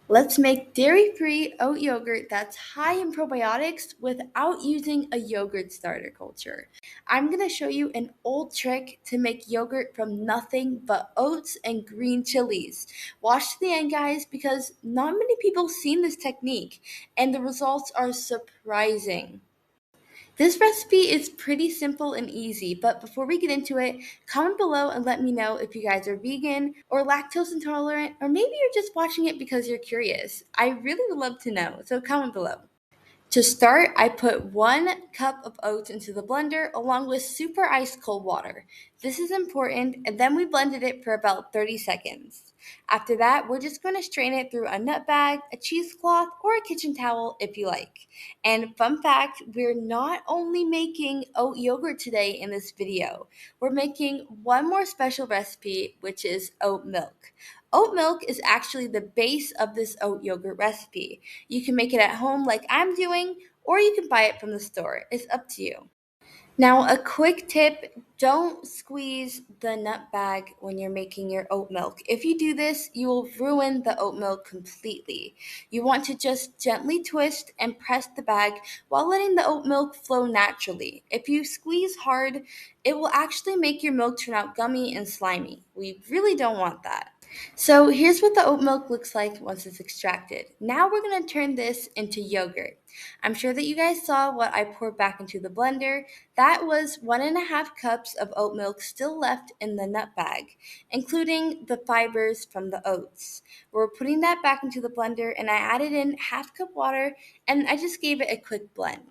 Let's make dairy-free oat yogurt that's high in probiotics without using a yogurt starter culture. I'm going to show you an old trick to make yogurt from nothing but oats and green chilies. Watch to the end, guys, because not many people have seen this technique, and the results are surprising. This recipe is pretty simple and easy, but before we get into it, comment below and let me know if you guys are vegan or lactose intolerant, or maybe you're just watching it because you're curious. I really would love to know, so comment below. To start, I put 1 cup of oats into the blender along with super ice cold water. This is important, and then we blended it for about 30 seconds. After that, we're just going to strain it through a nut bag, a cheesecloth, or a kitchen towel if you like. And fun fact, we're not only making oat yogurt today in this video, we're making one more special recipe, which is oat milk. Oat milk is actually the base of this oat yogurt recipe. You can make it at home like I'm doing, or you can buy it from the store. It's up to you. Now, a quick tip, don't squeeze the nut bag when you're making your oat milk. If you do this, you will ruin the oat milk completely. You want to just gently twist and press the bag while letting the oat milk flow naturally. If you squeeze hard, it will actually make your milk turn out gummy and slimy. We really don't want that. So here's what the oat milk looks like once it's extracted. Now we're going to turn this into yogurt. I'm sure that you guys saw what I poured back into the blender. That was 1.5 cups of oat milk still left in the nut bag, including the fibers from the oats. We're putting that back into the blender, and I added in 1/2 cup water, and I just gave it a quick blend.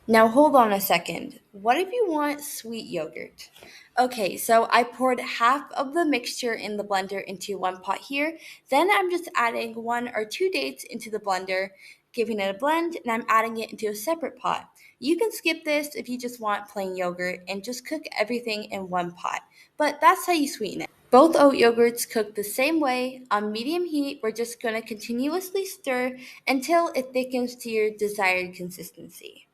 Now hold on a second. What if you want sweet yogurt? Okay, so I poured half of the mixture in the blender into one pot here. Then I'm just adding 1 or 2 dates into the blender, giving it a blend, and I'm adding it into a separate pot. You can skip this if you just want plain yogurt and just cook everything in one pot. But that's how you sweeten it. Both oat yogurts cook the same way on medium heat. We're just going to continuously stir until it thickens to your desired consistency.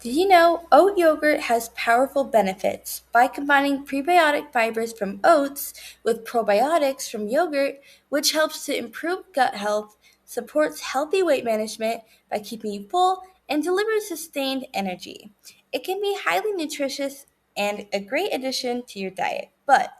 Did you know oat yogurt has powerful benefits? By combining prebiotic fibers from oats with probiotics from yogurt, which helps to improve gut health, supports healthy weight management by keeping you full, and delivers sustained energy. It can be highly nutritious and a great addition to your diet. But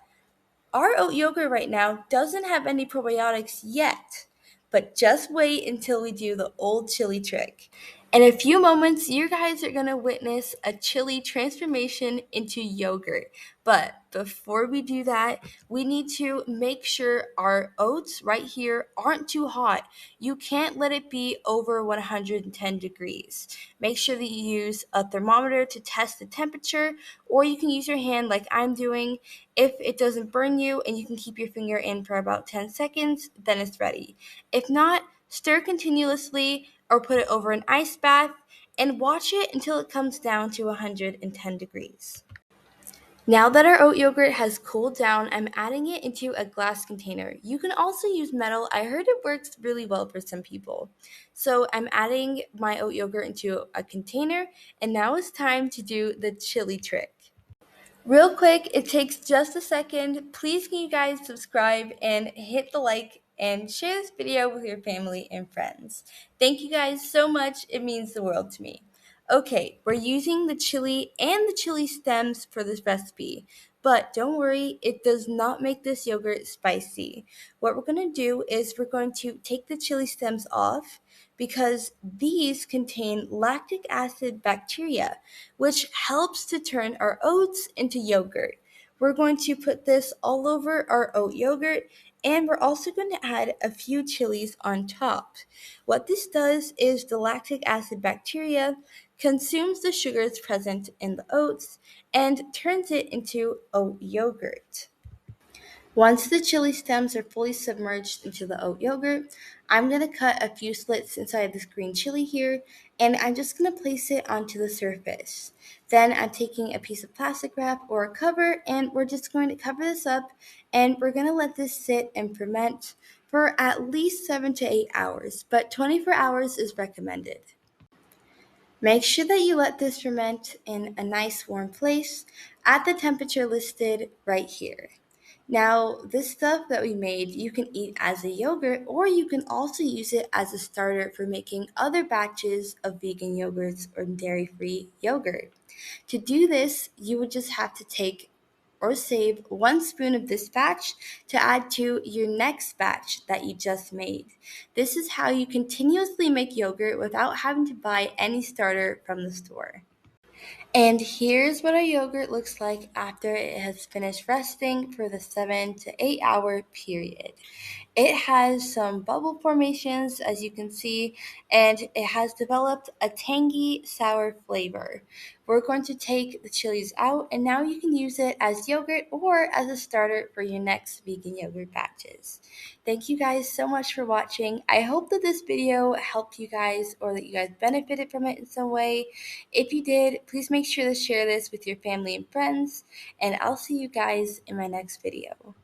our oat yogurt right now doesn't have any probiotics yet. But just wait until we do the old chili trick. In a few moments, you guys are going to witness a chili transformation into yogurt. But before we do that, we need to make sure our oats right here aren't too hot. You can't let it be over 110 degrees. Make sure that you use a thermometer to test the temperature, or you can use your hand like I'm doing. If it doesn't burn you and you can keep your finger in for about 10 seconds, then it's ready. If not, stir continuously or put it over an ice bath and watch it until it comes down to 110 degrees. Now that our oat yogurt has cooled down, I'm adding it into a glass container. You can also use metal. I heard it works really well for some people. So I'm adding my oat yogurt into a container, and now it's time to do the chili trick. Real quick, it takes just a second. Please can you guys subscribe and hit the like and share this video with your family and friends. Thank you guys so much. It means the world to me. Okay, we're using the chili and the chili stems for this recipe, but don't worry, it does not make this yogurt spicy. What we're going to do is we're going to take the chili stems off because these contain lactic acid bacteria, which helps to turn our oats into yogurt. We're going to put this all over our oat yogurt, and we're also going to add a few chilies on top. What this does is the lactic acid bacteria consumes the sugars present in the oats and turns it into oat yogurt. Once the chili stems are fully submerged into the oat yogurt, I'm going to cut a few slits inside this green chili here, and I'm just going to place it onto the surface. Then I'm taking a piece of plastic wrap or a cover, and we're just going to cover this up, and we're going to let this sit and ferment for at least 7 to 8 hours, but 24 hours is recommended. Make sure that you let this ferment in a nice warm place at the temperature listed right here. Now, this stuff that we made, you can eat as a yogurt, or you can also use it as a starter for making other batches of vegan yogurts or dairy-free yogurt. To do this, you would just have to take or save 1 spoon of this batch to add to your next batch that you just made. This is how you continuously make yogurt without having to buy any starter from the store. And here's what our yogurt looks like after it has finished resting for the 7 to 8 hour period. It has some bubble formations, as you can see, and it has developed a tangy, sour flavor. We're going to take the chilies out, and now you can use it as yogurt or as a starter for your next vegan yogurt batches. Thank you guys so much for watching. I hope that this video helped you guys or that you guys benefited from it in some way. If you did, please make sure to share this with your family and friends, and I'll see you guys in my next video.